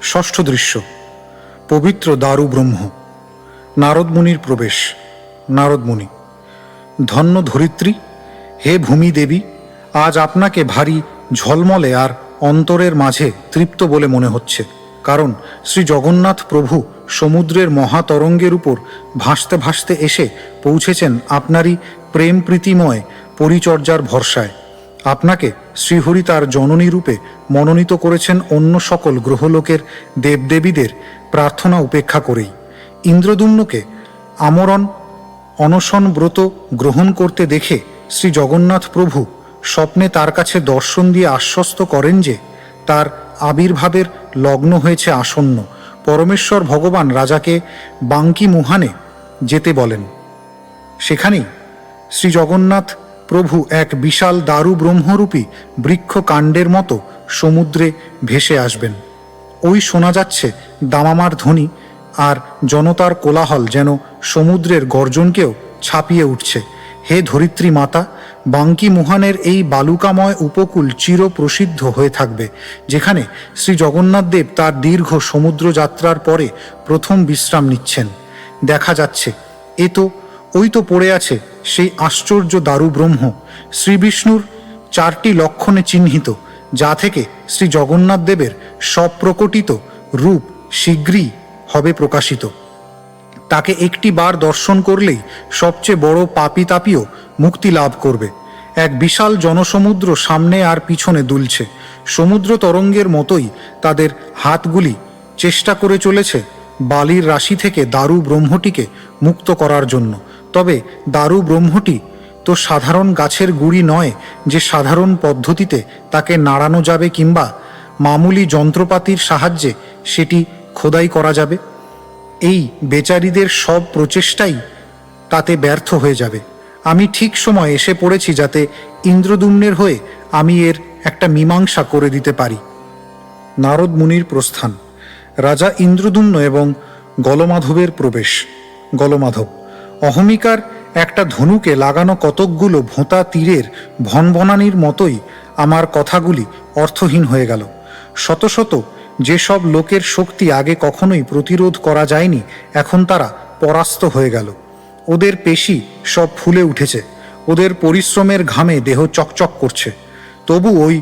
ষষ্ঠ দৃশ্য। পবিত্র দারু ব্রহ্ম। নারদমুনির প্রবেশ। নারদমুনি: ধন্য ধরিত্রী, হে ভূমি দেবী, আজ আপনাকে ভারী ঝলমলে আর অন্তরের মাঝে তৃপ্ত বলে মনে হচ্ছে, কারণ শ্রী জগন্নাথ প্রভু সমুদ্রের মহাতরঙ্গের উপর ভাসতে ভাসতে এসে পৌঁছেছেন আপনারই প্রেম প্রীতিময় পরিচর্যার ভরসায়। আপনাকে শ্রীহরি তার জননী রূপে মনোনীত করেছেন অন্য সকল গ্রহলোকের দেবদেবীদের প্রার্থনা উপেক্ষা করেই। ইন্দ্রদ্যুম্নকে আমরণ অনশন ব্রত গ্রহণ করতে দেখে শ্রী জগন্নাথ প্রভু স্বপ্নে তার কাছে দর্শন দিয়ে আশ্বস্ত করেন যে তার আবির্ভাবের লগ্ন হয়েছে আসন্ন। পরমেশ্বর ভগবান রাজাকে বাঙ্কি মুহানে যেতে বলেন। সেখানেই শ্রী জগন্নাথ প্রভু এক বিশাল দারু ব্রহ্মরূপী বৃক্ষ কাণ্ডের মতো সমুদ্রে ভেসে আসবেন। ওই শোনা যাচ্ছে দামামার ধ্বনি, আর জনতার কোলাহল যেন সমুদ্রের গর্জনকেও ছাপিয়ে উঠছে। হে ধরিত্রী মাতা, বাঙ্কি মুহানের এই বালুকাময় উপকূল চির প্রসিদ্ধ হয়ে থাকবে, যেখানে শ্রী জগন্নাথ দেব তার দীর্ঘ সমুদ্র যাত্রার পরে প্রথম বিশ্রাম নিচ্ছেন। দেখা যাচ্ছে ওই তো পড়ে আছে সেই আশ্চর্য দারু ব্রহ্ম, শ্রী বিষ্ণুর 4টি লক্ষণে চিহ্নিত, যা থেকে শ্রী জগন্নাথ দেবের সপ্রকটিত রূপ শীঘ্রই হবে প্রকাশিত। তাকে একটি বার দর্শন করলেই সবচেয়ে বড় পাপী তাপিও মুক্তি লাভ করবে। এক বিশাল জনসমুদ্র সামনে আর পিছনে দুলছে। সমুদ্র তরঙ্গের মতোই তাদের হাতগুলি চেষ্টা করে চলেছে বালির রাশি থেকে দারু ব্রহ্মটিকে মুক্ত করার জন্য। তবে দারু ব্রহ্মটি তো সাধারণ গাছের গুড়ি নয় যে সাধারণ পদ্ধতিতে তাকে নাড়ানো যাবে কিংবা মামুলি যন্ত্রপাতির সাহায্যে সেটি খোদাই করা যাবে। এই বেচারীদের সব প্রচেষ্টাই তাতে ব্যর্থ হয়ে যাবে। আমি ঠিক সময় এসে পড়েছি যাতে ইন্দ্রদ্যুম্নের হয়ে আমি এর একটা মীমাংসা করে দিতে পারি। নারদ মুনির প্রস্থান। রাজা ইন্দ্রদ্যুম্ন এবং গলমাধবের প্রবেশ। গলমাধব: অহমিকার একটা ধনুকে লাগানো কতকগুলো ভোঁতা তীরের ভনভনানির মতোই আমার কথাগুলি অর্থহীন হয়ে গেল। শত শত যেসব লোকের শক্তি আগে কখনোই প্রতিরোধ করা যায়নি, এখন তারা পরাস্ত হয়ে গেল। ওদের পেশি সব ফুলে উঠেছে, ওদের পরিশ্রমের ঘামে দেহ চকচক করছে। তবু ওই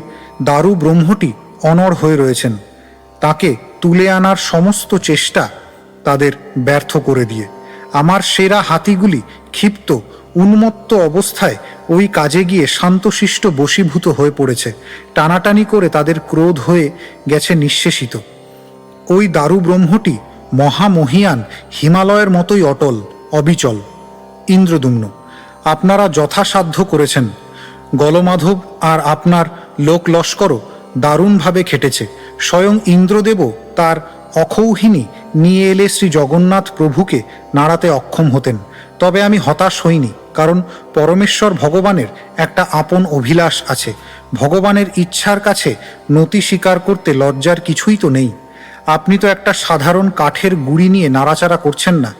দারু ব্রহ্মটি অনড় হয়ে রয়েছেন, তাকে তুলে আনার সমস্ত চেষ্টা তাদের ব্যর্থ করে দিয়ে আমার সেরা হাতিগুলি ক্ষিপ্ত উন্মত্ত অবস্থায় ওই কাজে গিয়ে শান্তশিষ্ট বশীভূত হয়ে পড়েছে। টানাটানি করে তাদের ক্রোধ হয়ে গেছে নিঃশেষিত। ওই দারু ব্রহ্মটি মহামহিয়ান হিমালয়ের মতোই অটল অবিচল। ইন্দ্রদ্যুম্ন: আপনারা যথাসাধ্য করেছেন। গলমাধব আর আপনার লোক লস্করও দারুণভাবে খেটেছে। স্বয়ং ইন্দ্রদেবও তার অক্ষৌহিণী নিয়ে এলে শ্রী জগন্নাথ প্রভুকে নাড়াতে অক্ষম হতেন। তবে আমি হতাশ হইনি, কারণ পরমেশ্বর ভগবানের একটা আপন অভিলাষ আছে। ভগবানের ইচ্ছার কাছে নতি স্বীকার করতে লজ্জার কিছুই তো নেই। আপনি তো একটা সাধারণ কাঠের গুঁড়ি নিয়ে নাড়াচাড়া করছেন না।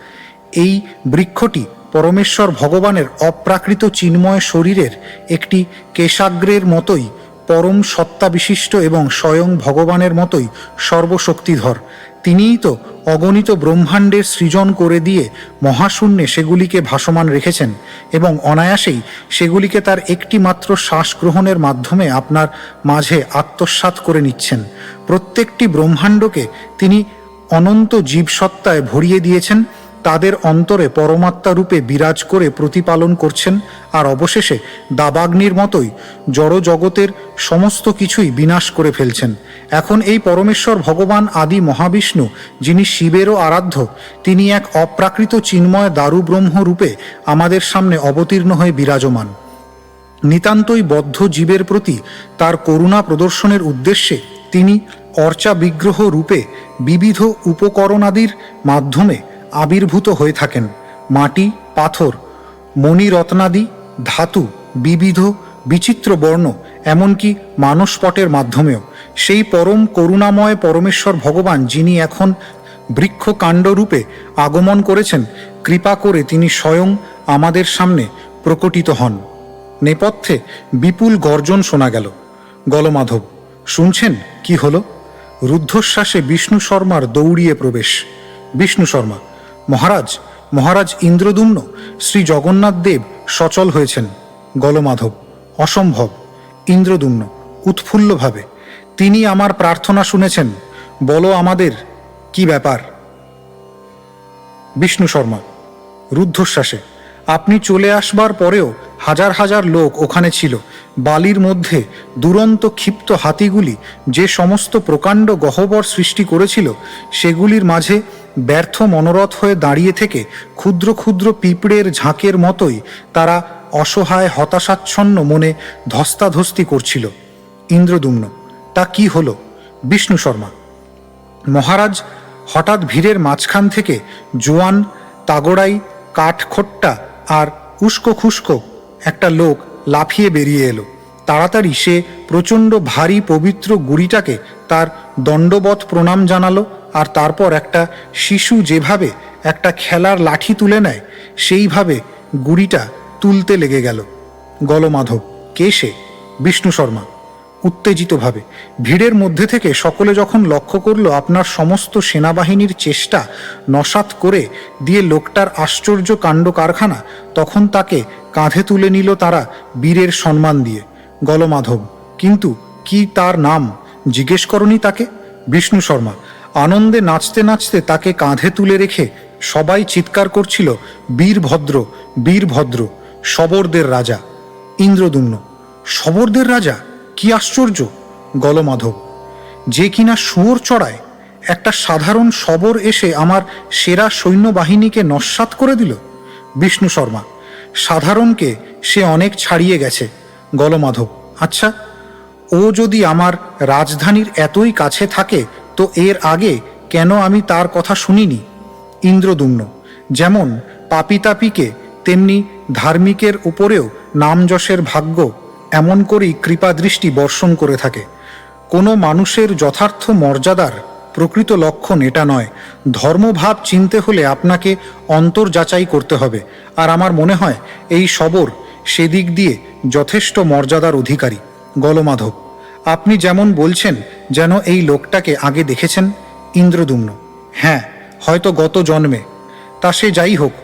এই বৃক্ষটি পরমেশ্বর ভগবানের অপ্রাকৃত চিন্ময় শরীরের একটি কেশাগ্রের মতোই পরম সত্তা বিশিষ্ট এবং স্বয়ং ভগবানের মতোই সর্বশক্তিধর। তিনিই তো অগণিত ব্রহ্মাণ্ডের সৃজন করে দিয়ে মহাশূন্যে সেগুলিকে ভাসমান রেখেছেন এবং অনায়াসেই সেগুলিকে তার একটি মাত্র শ্বাস গ্রহণের মাধ্যমে আপনার মাঝে আত্মসাৎ করে নিচ্ছেন। প্রত্যেকটি ব্রহ্মাণ্ডকে তিনি অনন্ত জীবসত্তায় ভরিয়ে দিয়েছেন, তাদের অন্তরে পরমাত্মা রূপে বিরাজ করে প্রতিপালন করছেন, আর অবশেষে দাবাগ্নির মতোই জড় জগতের সমস্ত কিছুই বিনাশ করে ফেলছেন। এখন এই পরমেশ্বর ভগবান আদি মহাবিষ্ণু, যিনি শিবেরও আরাধ্য, তিনি এক অপ্রাকৃত চিন্ময় দারু ব্রহ্ম রূপে আমাদের সামনে অবতীর্ণ হয়ে বিরাজমান। নিতান্তই বদ্ধ জীবের প্রতি তার করুণা প্রদর্শনের উদ্দেশ্যে তিনি অর্চা বিগ্রহ রূপে বিবিধ উপকরণাদির মাধ্যমে আবির্ভূত হয়ে থাকেন। মাটি, পাথর, মণিরত্নাদি, ধাতু, বিবিধ বিচিত্র বর্ণ, এমনকি মানসপটের মাধ্যমেও। সেই পরম করুণাময় পরমেশ্বর ভগবান, যিনি এখন বৃক্ষকাণ্ডরূপে আগমন করেছেন, কৃপা করে তিনি স্বয়ং আমাদের সামনে প্রকটিত হন। নেপথ্যে বিপুল গর্জন শোনা গেল। গলমাধব: শুনছেন কি হলো? রুদ্ধশ্বাসে বিষ্ণু শর্মার দৌড়িয়ে প্রবেশ। বিষ্ণু শর্মা: মহারাজ, মহারাজ ইন্দ্রদুম্ন, শ্রী জগন্নাথ দেব সচল হয়েছেন। গলমাধব: অসম্ভব। ইন্দ্রদুম্ন উৎফুল্লভাবে: তিনি আমার প্রার্থনা শুনেছেন, বলো আমাদের কি ব্যাপার। বিষ্ণু শর্মা রুদ্ধশ্বাসে: আপনি চলে আসবার পরেও হাজার হাজার লোক ওখানে ছিল। বালির মধ্যে দুরন্ত ক্ষিপ্ত হাতিগুলি যে সমস্ত প্রকাণ্ড গহ্বর সৃষ্টি করেছিল, সেগুলির মাঝে ব্যর্থ মনোরথ হয়ে দাঁড়িয়ে থেকে ক্ষুদ্র ক্ষুদ্র পিঁপড়ের ঝাঁকের মতোই তারা অসহায় হতাশাচ্ছন্ন মনে ধস্তাধস্তি করছিল। ইন্দ্রদুম্ন: তা কি হলো? বিষ্ণু শর্মা: মহারাজ, হঠাৎ ভিড়ের মাঝখান থেকে জোয়ান, তাগড়াই, কাঠখোট্টা আর উস্কো খুস্কো একটা লোক লাফিয়ে বেরিয়ে এলো। তাড়াতাড়ি সে প্রচণ্ড ভারী পবিত্র গুড়িটাকে তার দণ্ডবৎ প্রণাম জানালো, আর তারপর একটা শিশু যেভাবে একটা খেলার লাঠি তুলে নেয়, সেইভাবে গুড়িটা তুলতে লেগে গেল। গলমাধব: কে সে? বিষ্ণু শর্মা উত্তেজিতভাবে: ভিড়ের মধ্যে থেকে সকলে যখন লক্ষ্য করল আপনার সমস্ত সেনাবাহিনীর চেষ্টা নসাৎ করে দিয়ে লোকটার আশ্চর্য কাণ্ড কারখানা, তখন তাকে কাঁধে তুলে নিল তারা বীরের সম্মান দিয়ে। গলমাধব: কিন্তু কি তার নাম? জিজ্ঞেস করনি তাকে? বিষ্ণু শর্মা আনন্দে নাচতে নাচতে তাকে কাঁধে তুলে রেখে সবাই চিৎকার করছিল, বীরভদ্র, বীরভদ্র, শবরদের রাজা। ইন্দ্রদুম্ন: শবরদের রাজা? কি আশ্চর্য! গলমাধব: যে কিনা শুয়োর চড়ায়, একটা সাধারণ শবর এসে আমার সেরা সৈন্যবাহিনীকে নস্যাৎ করে দিল। বিষ্ণু শর্মা: সাধারণকে সে অনেক ছাড়িয়ে গেছে। গলমাধব: আচ্ছা, ও যদি আমার রাজধানীর এতই কাছে থাকে তো এর আগে কেন আমি তার কথা শুনিনি? ইন্দ্রদুম্ন: যেমন পাপিতাপিকে তেমনি ধার্মিকের উপরেও নামযশের ভাগ্য এমন করেই কৃপাদৃষ্টি বর্ষণ করে থাকে। কোনো মানুষের যথার্থ মর্যাদার প্রকৃত লক্ষণ এটা নয়। ধর্মভাব চিনতে হলে আপনাকে অন্তর যাচাই করতে হবে, আর আমার মনে হয় এই শবর সেদিক দিয়ে যথেষ্ট মর্যাদার অধিকারী। গলমাধব: আপনি যেমন বলছেন যেন এই লোকটাকে আগে দেখেছেন। ইন্দ্রদুম্ন: হ্যাঁ, হয়তো গত জন্মে। তা সে যাই হোক,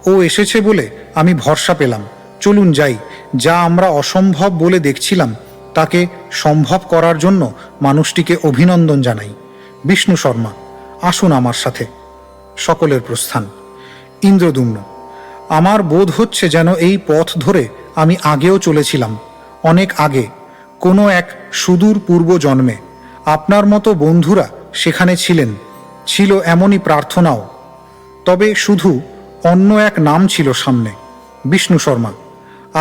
ও এসেছে বলে আমি ভরসা পেলাম। চলুন যাই, যা আমরা অসম্ভব বলে দেখছিলাম তাকে সম্ভব করার জন্য মানুষটিকে অভিনন্দন জানাই। বিষ্ণু শর্মা: আসুন আমার সাথে। সকলের প্রস্থান। ইন্দ্রদুম্ন: আমার বোধ হচ্ছে যেন এই পথ ধরে আমি আগেও চলেছিলাম, অনেক আগে, কোনো এক সুদূর পূর্ব জন্মে। আপনার মতো বন্ধুরা সেখানে ছিলেন, ছিল এমনই প্রার্থনাও, তবে শুধু অন্য এক নাম ছিল সামনে। বিষ্ণু শর্মা: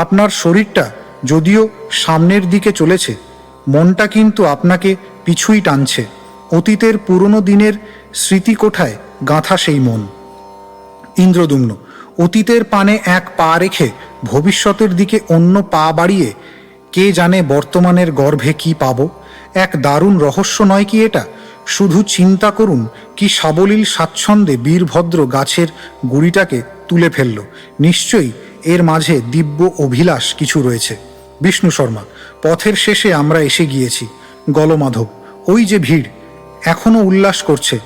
আপনার শরীরটা যদিও সামনের দিকে চলেছে, মনটা কিন্তু আপনাকে পিছুই টানছে। অতীতের পুরনো দিনের স্মৃতিকোঠায় গাঁথা সেই মন। ইন্দ্রদুম্ন: অতীতের পানে এক পা রেখে ভবিষ্যতের দিকে অন্য পা বাড়িয়ে কে জানে বর্তমানের গর্ভে কি পাব? এক দারুণ রহস্য নয় কি এটা? শুধু চিন্তা করুন, কি সাবলীল স্বাচ্ছন্দ্যে বীরভদ্র গাছের গুড়িটাকে তুলে ফেলল। নিশ্চয়ই এর মাঝে দিব্য অভিলাষ কিছু রয়েছে। বিষ্ণু শর্মা: পথের শেষে আমরা এসে গিয়েছি। গলমাধব: ওই যে ভিড় এখনো উল্লাস করছে।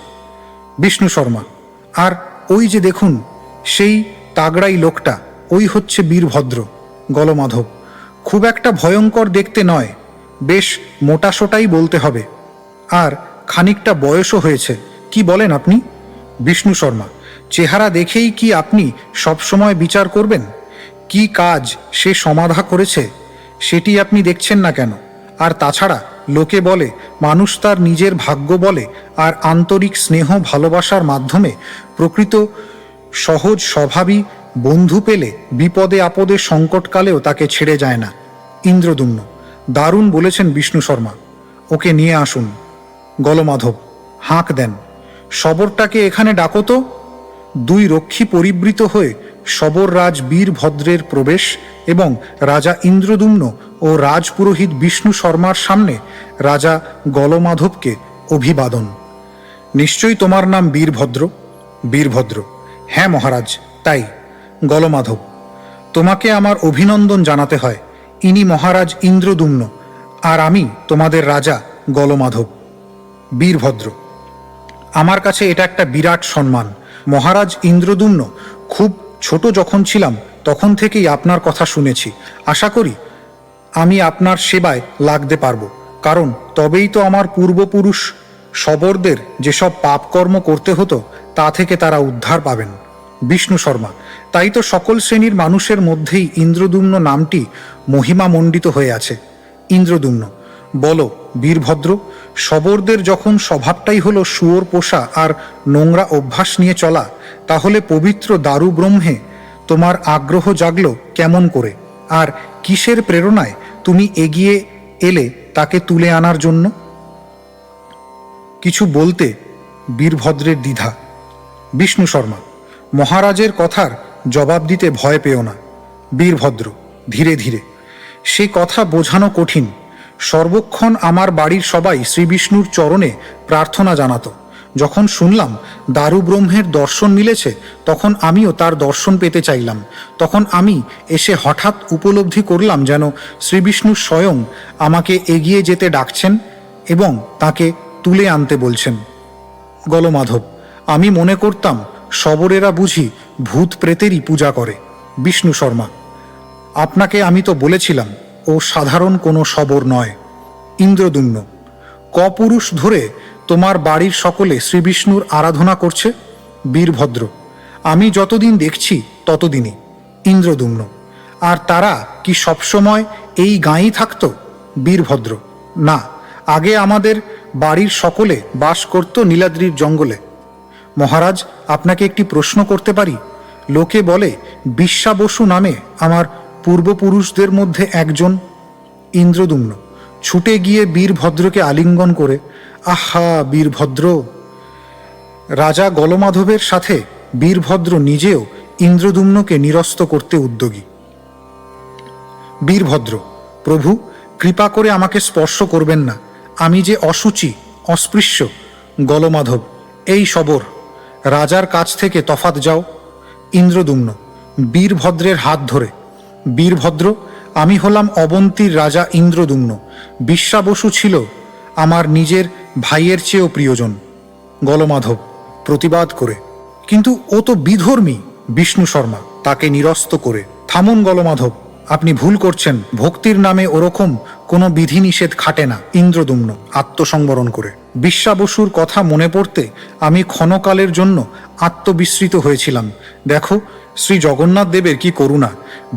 বিষ্ণু শর্মা: আর ওই যে দেখুন, সেই তাগড়াই লোকটা, ওই হচ্ছে বীরভদ্র। গলমাধব: খুব একটা ভয়ঙ্কর দেখতে নয়, বেশ মোটাসোটাই বলতে হবে, আর খানিকটা বয়সও হয়েছে। কি বলেন আপনি? বিষ্ণু শর্মা: চেহারা দেখেই কি আপনি সবসময় বিচার করবেন? কি কাজ সে সমাধা করেছে সেটি আপনি দেখছেন না কেন? আর তাছাড়া লোকে বলে মানুষ তার নিজের ভাগ্য বলে, আর আন্তরিক স্নেহ ভালোবাসার মাধ্যমে প্রকৃত সহজ স্বভাবী বন্ধু পেলে বিপদে আপদে সংকটকালেও তাকে ছেড়ে যায় না। ইন্দ্রদুম্ন: দারুণ বলেছেন বিষ্ণু শর্মা, ওকে নিয়ে আসুন। গলমাধব হাঁক দেন, শবরটাকে এখানে ডাকো তো। দুই রক্ষী পরিবৃত হয়ে শবররাজ বীরভদ্রের প্রবেশ এবং রাজা ইন্দ্রদুম্ন ও রাজপুরোহিত বিষ্ণু শর্মার সামনে রাজা গলমাধবকে অভিবাদন। নিশ্চয়ই তোমার নাম বীরভদ্র? বীরভদ্র: হ্যাঁ মহারাজ, তাই। গলমাধব: তোমাকে আমার অভিনন্দন জানাতে হয়। ইনি মহারাজ ইন্দ্রদুম্ন, আর আমি তোমাদের রাজা গলমাধব। বীরভদ্র: আমার কাছে এটা একটা বিরাট সম্মান। মহারাজ ইন্দ্রদ্যুম্ন, খুব ছোট যখন ছিলাম তখন থেকেই আপনার কথা শুনেছি। আশা করি আমি আপনার সেবায় লাগতে পারবো, কারণ তবেই তো আমার পূর্বপুরুষ শবরদের যেসব পাপকর্ম করতে হতো তা থেকে তারা উদ্ধার পাবেন। বিষ্ণু শর্মা: তাই তো সকল শ্রেণীর মানুষের মধ্যেই ইন্দ্রদ্যুম্ন নামটি মহিমামণ্ডিত হয়ে আছে। ইন্দ্রদ্যুম্ন: বলো বীরভদ্র, শবরদের যখন স্বভাবটাই হলো শুয়োর পোষা আর নোংরা অভ্যাস নিয়ে চলা, তাহলে পবিত্র দারু ব্রহ্মে তোমার আগ্রহ জাগলো কেমন করে? আর কিসের প্রেরণায় তুমি এগিয়ে এলে তাকে তুলে আনার জন্য? কিছু বলতে বীরভদ্রের দ্বিধা। বিষ্ণু শর্মা: মহারাজের কথার জবাব দিতে ভয় পেও না। বীরভদ্র ধীরে ধীরে: সে কথা বোঝানো কঠিন। সর্বক্ষণ আমার বাড়ির সবাই শ্রীবিষ্ণুর চরণে প্রার্থনা জানাতো। যখন শুনলাম দারু ব্রহ্মের দর্শন মিলেছে, তখন আমিও তার দর্শন পেতে চাইলাম। তখন আমি এসে হঠাৎ উপলব্ধি করলাম যেন শ্রীবিষ্ণু স্বয়ং আমাকে এগিয়ে যেতে ডাকছেন এবং তাকে তুলে আনতে বলছেন। গলমাধব: আমি মনে করতাম শবরেরা বুঝি ভূত প্রেতেরই পূজা করে। বিষ্ণু শর্মা: আপনাকে আমি তো বলেছিলাম ও সাধারণ কোনো শবর নয়। ইন্দ্রদ্যুম্ন: কপুরুষ ধরে তোমার বাড়ির সকলে শ্রীবিষ্ণুর আরাধনা করছে? বীরভদ্র: আমি যতদিন দেখছি ততদিনই। ইন্দ্রদ্যুম্ন: আর তারা কি সবসময় এই গাঁয়েই থাকতো? বীরভদ্র: না, আগে আমাদের বাড়ির সকলে বাস করত নীলাদ্রির জঙ্গলে। মহারাজ, আপনাকে একটি প্রশ্ন করতে পারি? লোকে বলে বিশ্বা বসু নামে আমার পূর্বপুরুষদের মধ্যে একজন। ইন্দ্রদ্যুম্ন ছুটে গিয়ে বীরভদ্রকে আলিঙ্গন করে: আহা বীরভদ্র! রাজা গলমাধবের সাথে বীরভদ্র নিজেও ইন্দ্রদ্যুম্নকে নিরস্ত করতে উদ্যোগী। বীরভদ্র: প্রভু, কৃপা করে আমাকে স্পর্শ করবেন না, আমি যে অসুচি, অস্পৃশ্য। গলমাধব: এই শবর, রাজার কাছ থেকে তফাৎ যাও। ইন্দ্রদ্যুম্ন বীরভদ্রের হাত ধরে: বীরভদ্র, আমি হলাম অবন্তীর রাজা ইন্দ্রদ্যুম্ন। বিশ্বা বসু ছিল আমার নিজের ভাইয়ের চেয়েও প্রিয়জন। গলমাধব প্রতিবাদ করে: কিন্তু ও তো বিধর্মী। বিষ্ণু শর্মা তাকে নিরস্ত করে: থামুন গলমাধব, আপনি ভুল করছেন। ভক্তির নামে ওরকম কোনো বিধিনিষেধ খাটে না। ইন্দ্রদ্যুম্ন আত্মসংবরণ করে: বিশ্বা বসুর কথা মনে পড়তে আমি ক্ষণকালের জন্য আত্মবিস্মৃত হয়েছিলাম। দেখো শ্রী জগন্নাথ দেবের কি করুণা!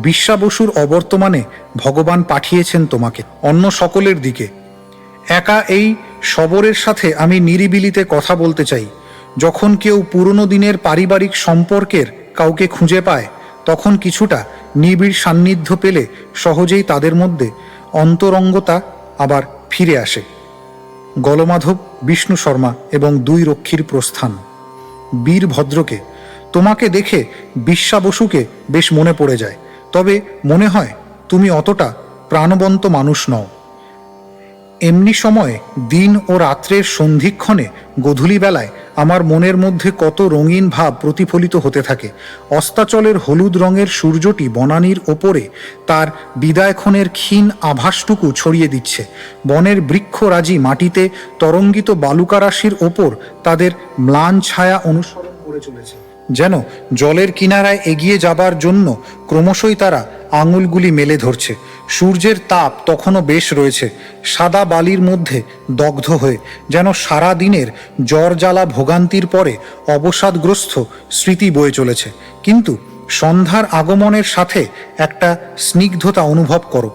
বিশ্বা বসুর অবর্তমানে ভগবান পাঠিয়েছেন তোমাকে অন্য সকলের দিকে। একা এই শবরের সাথে আমি নিরিবিলিতে কথা বলতে চাই। যখন কেউ পুরনো দিনের পারিবারিক সম্পর্কের কাউকে খুঁজে পায়, তখন কিছুটা নিবিড় সান্নিধ্য পেলে সহজেই তাদের মধ্যে অন্তরঙ্গতা আবার ফিরে আসে। গলমাধব, বিষ্ণু শর্মা এবং দুই রক্ষীর প্রস্থান। বীরভদ্রকে: তোমাকে দেখে বিশ্বা বসুকে বেশ মনে পড়ে যায়, তবে মনে হয় তুমি অতটা প্রাণবন্ত মানুষ নও। এমনি সময়ে দিন ও রাত্রের সন্ধিক্ষণে গধূলি বেলায় আমার মনের মধ্যে কত রঙিন ভাব প্রতিফলিত হতে থাকে। অস্তাচলের হলুদ রঙের সূর্যটি বনানীর ওপরে তার বিদায়ক্ষণের ক্ষীণ আভাসটুকু ছড়িয়ে দিচ্ছে। বনের বৃক্ষরাজি মাটিতে তরঙ্গিত বালুকারাশির ওপর তাদের ম্লান ছায়া অনুসরণ করে চলেছে, যেন জলের কিনারায় এগিয়ে যাবার জন্য ক্রমশই তারা আঙুলগুলি মেলে ধরছে। সূর্যের তাপ তখনও বেশ রয়েছে, সাদা বালির মধ্যে দগ্ধ হয়ে, যেন সারা দিনের জ্বর জ্বালা ভোগান্তির পরে অবসাদগ্রস্ত স্মৃতি বয়ে চলেছে। কিন্তু সন্ধ্যার আগমনের সাথে একটা স্নিগ্ধতা অনুভব করো।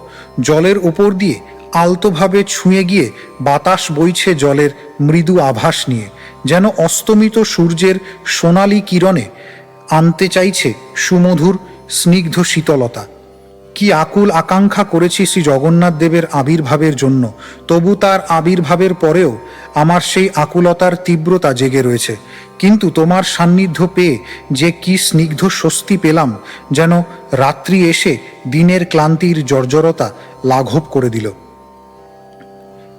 জলের উপর দিয়ে আলতোভাবে ছুঁয়ে গিয়ে বাতাস বইছে জলের মৃদু আভাস নিয়ে, যেন অস্তমিত সূর্যের সোনালি কিরণে আনতে চাইছে সুমধুর স্নিগ্ধ শীতলতা। কি আকুল আকাঙ্ক্ষা করেছি শ্রী জগন্নাথ দেবের আবির্ভাবের জন্য, তবু তার আবির্ভাবের পরেও আমার সেই আকুলতার তীব্রতা জেগে রয়েছে। কিন্তু তোমার সান্নিধ্য পেয়ে যে কি স্নিগ্ধ স্বস্তি পেলাম, যেন রাত্রি এসে দিনের ক্লান্তির জর্জরতা লাঘব করে দিল।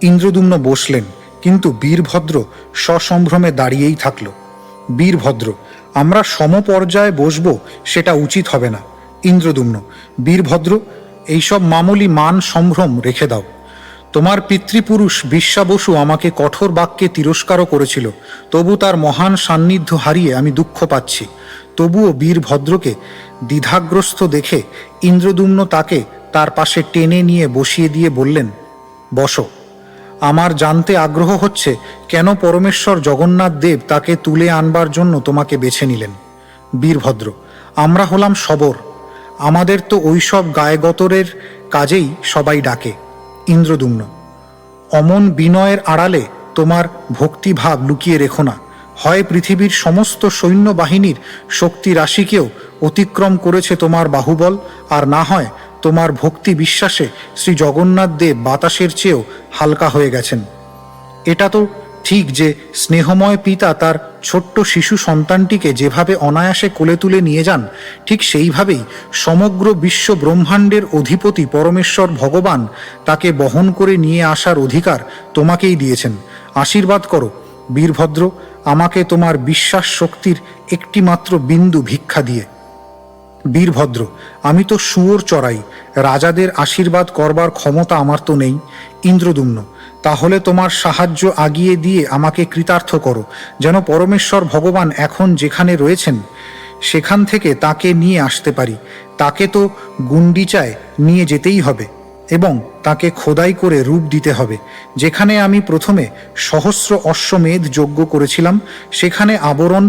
ইন্দ্রদ্যুম্ন বসলেন, কিন্তু বীরভদ্র সসম্ভ্রমে দাঁড়িয়েই থাকল। বীরভদ্র: আমরা সমপর্যায়ে বসবো, সেটা উচিত হবে না। ইন্দ্রদ্যুম্ন: বীরভদ্র, এইসব মামুলি মান সম্ভ্রম রেখে দাও। তোমার পিতৃপুরুষ বিশ্বাবসু আমাকে কঠোর বাক্যে তিরস্কারও করেছিল, তবু তার মহান সান্নিধ্য হারিয়ে আমি দুঃখ পাচ্ছি। তবুও বীরভদ্রকে দ্বিধাগ্রস্ত দেখে ইন্দ্রদ্যুম্ন তাকে তার পাশে টেনে নিয়ে বসিয়ে দিয়ে বললেন, বসো। আমার জানতে আগ্রহ হচ্ছে কেন পরমেশ্বর জগন্নাথ দেব তাকে তুলে আনবার জন্য তোমাকে বেছে নিলেন। বীরভদ্র: আমরা হলাম শবর, আমাদের তো ওইসব গায়গতরের কাজেই সবাই ডাকে। ইন্দ্রদ্যুম্ন: অমন বিনয়ের আড়ালে তোমার ভক্তিভাব লুকিয়ে রেখো না। হয় পৃথিবীর সমস্ত সৈন্যবাহিনীর শক্তি রাশিকেও অতিক্রম করেছে তোমার বাহুবল, আর না হয় তোমার ভক্তি বিশ্বাসে শ্রী জগন্নাথ দেব বাতাসের চেয়েও হালকা হয়ে গেছেন। এটা তো ঠিক যে স্নেহময় পিতা তার ছোট্ট শিশু সন্তানটিকে যেভাবে অনায়াসে কোলে তুলে নিয়ে যান, ঠিক সেইভাবেই সমগ্র বিশ্ব ব্রহ্মাণ্ডের অধিপতি পরমেশ্বর ভগবান তাকে বহন করে নিয়ে আসার অধিকার তোমাকেই দিয়েছেন। আশীর্বাদ করো বীরভদ্র, আমাকে তোমার বিশ্বাস শক্তির একটিমাত্র বিন্দু ভিক্ষা দিয়ে। বীরভদ্র: আমি তো শুয়োর চড়াই, রাজাদের আশীর্বাদ করবার ক্ষমতা আমার তো নেই। ইন্দ্রদ্যুম্ন: তাহলে তোমার সাহায্য আগিয়ে দিয়ে আমাকে কৃতার্থ করো, যেন পরমেশ্বর ভগবান এখন যেখানে রয়েছেন সেখান থেকে তাকে নিয়ে আসতে পারি। তাকে তো গুন্ডিচায় নিয়ে যেতেই হবে এবং তাকে খোদাই করে রূপ দিতে হবে। যেখানে আমি প্রথমে সহস্র অশ্বমেধ যজ্ঞ করেছিলাম, সেখানে আবরণ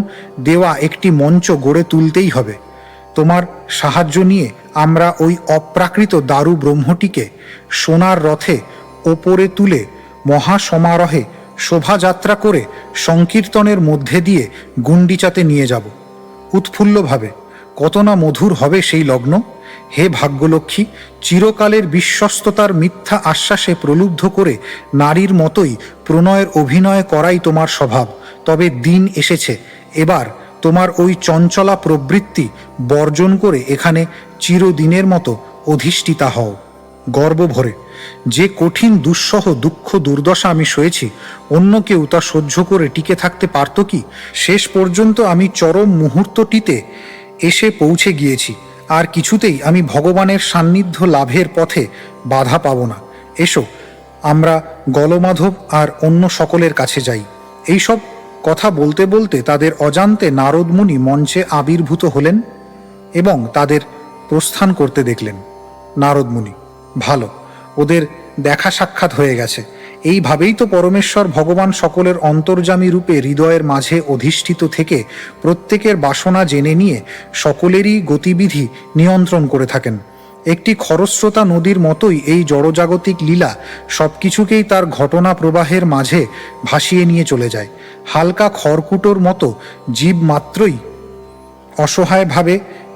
দেওয়া একটি মঞ্চ গড়ে তুলতেই হবে। তোমার সাহায্য নিয়ে আমরা ওই অপ্রাকৃত দারু ব্রহ্মটিকে সোনার রথে ওপরে তুলে মহাসমারোহে শোভাযাত্রা করে সংকীর্তনের মধ্যে দিয়ে গুন্ডিচাতে নিয়ে যাব উৎফুল্লভাবে। কত না মধুর হবে সেই লগ্ন। হে ভাগ্যলক্ষ্মী, চিরকালের বিশ্বস্ততার মিথ্যা আশ্বাসে প্রলুব্ধ করে নারীর মতোই প্রণয়ের অভিনয় করাই তোমার স্বভাব। তবে দিন এসেছে, এবার তোমার ওই চঞ্চলা প্রবৃত্তি বর্জন করে এখানে চিরদিনের মতো অধিষ্ঠিতা হও গর্ব ভরে। যে কঠিন দুঃসহ দুঃখ দুর্দশা আমি সয়েছি, অন্য কেউ তা সহ্য করে টিকে থাকতে পারত কি? শেষ পর্যন্ত আমি চরম মুহূর্তটিতে এসে পৌঁছে গিয়েছি, আর কিছুতেই আমি ভগবানের সান্নিধ্য লাভের পথে বাধা পাব না। এসো আমরা গলমাধব আর অন্য সকলের কাছে যাই। এইসব কথা বলতে বলতে তাদের অজান্তে নারদ মুনি মঞ্চে আবির্ভূত হলেন এবং তাদের প্রস্থান করতে দেখলেন। নারদ মুনি: ভালো, ওদের দেখা সাক্ষাৎ হয়ে গেছে। এইভাবেই তো পরমেশ্বর ভগবান সকলের অন্তর্যামী রূপে হৃদয়ের মাঝে অধিষ্ঠিত থেকে প্রত্যেকের বাসনা জেনে নিয়ে সকলেরই গতিবিধি নিয়ন্ত্রণ করে থাকেন। একটি খরস্রোতা নদীর মতোই এই জড়জাগতিক লীলা সব কিছুকেই তার ঘটনা প্রবাহের মাঝে ভাসিয়ে নিয়ে চলে যায়। হালকা খড়কুটোর মতো জীব মাত্রই অসহায়ভাবে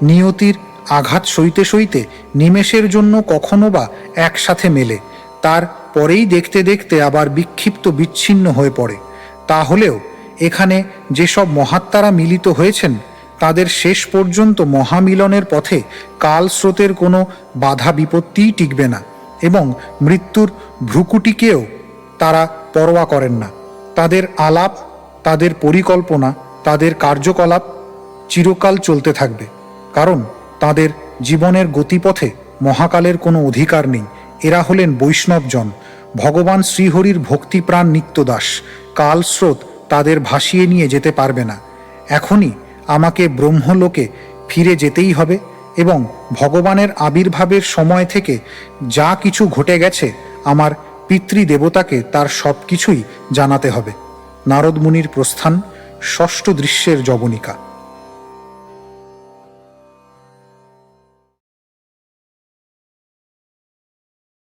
নিয়তির আঘাত সইতে সইতে নিমেষের জন্য কখনো বা একসাথে মেলে, তার পরেই দেখতে দেখতে আবার বিক্ষিপ্ত বিচ্ছিন্ন হয়ে পড়ে। তাহলেও এখানে যেসব মহাত্মারা মিলিত হয়েছেন, তাদের শেষ পর্যন্ত মহামিলনের পথে কালস্রোতের কোনো বাধা বিপত্তিই টিকবে না এবং মৃত্যুর ভ্রুকুটিকেও তারা পরোয়া করেন না। তাদের আলাপ, তাদের পরিকল্পনা, তাদের কার্যকলাপ চিরকাল চলতে থাকবে, কারণ তাদের জীবনের গতিপথে মহাকালের কোনো অধিকার নেই। এরা হলেন বৈষ্ণবজন, ভগবান শ্রীহরির ভক্তিপ্রাণ নিত্যদাস। কালস্রোত তাদের ভাসিয়ে নিয়ে যেতে পারবে না। এখনই আমাকে ব্রহ্মলোকে ফিরে যেতেই হবে এবং ভগবানের আবির্ভাবের সময় থেকে যা কিছু ঘটে গেছে আমার পিতৃদেবতাকে তার সব কিছুই জানাতে হবে। নারদ মুনির প্রস্থান, ষষ্ঠ দৃশ্যের যবনিকা।